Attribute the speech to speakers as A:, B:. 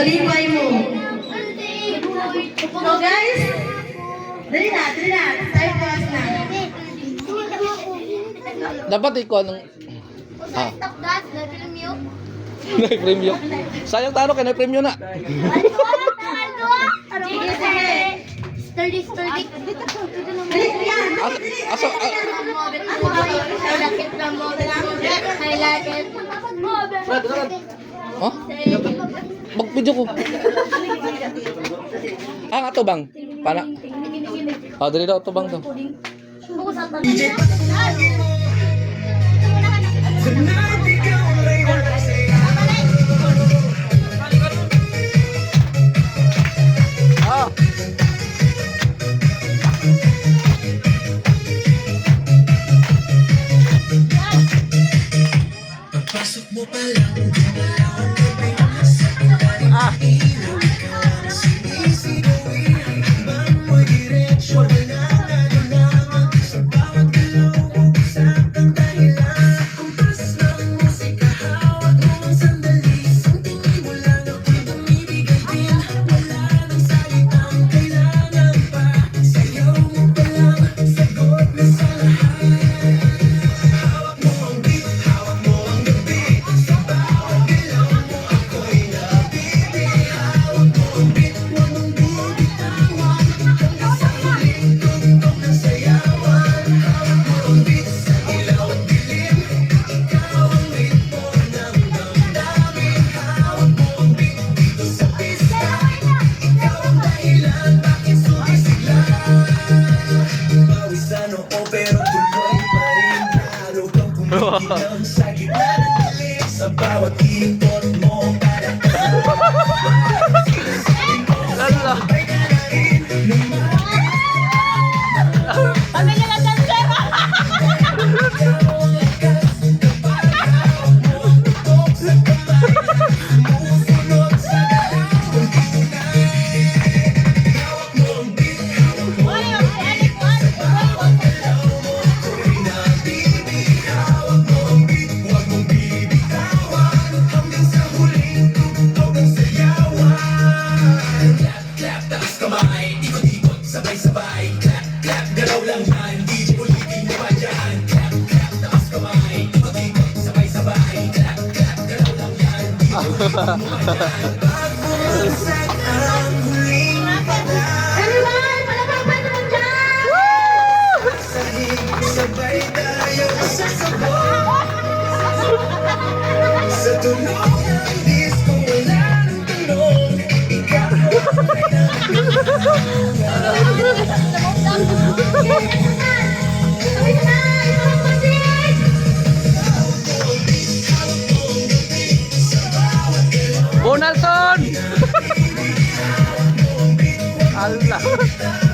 A: malipay mo. So guys, dali na. Tayo class na.
B: Dapat ikaw anong...
C: Stop that, na-film
B: Na-premyo. Sayang tano kay na-premyo na.
C: Sturdy.
A: Dali, yan.
B: Aso... Fred, ano? Ha? Mag-video ko. Ang ato bang? Pana? Dali daw ato bang to.
D: Pagpasok mo pa lang, sa gitna ng dilim, sa bawat ikot mo para sabay-sabay, clap, clap, galaw lang yan, DJ ulitin mo pa dyan, clap, clap, taas kamay, ikot-ikot, sabay-sabay, clap, clap, galaw lang yan, DJ ulitin mo pa dyan, pagbusak ang huling
A: Everyone, palakpakan naman dyan!
D: sahig, sabay tayo sa sabon, sa tunog ng disco, wala nang tanong, ikaw ay
B: Bonalson! Allah!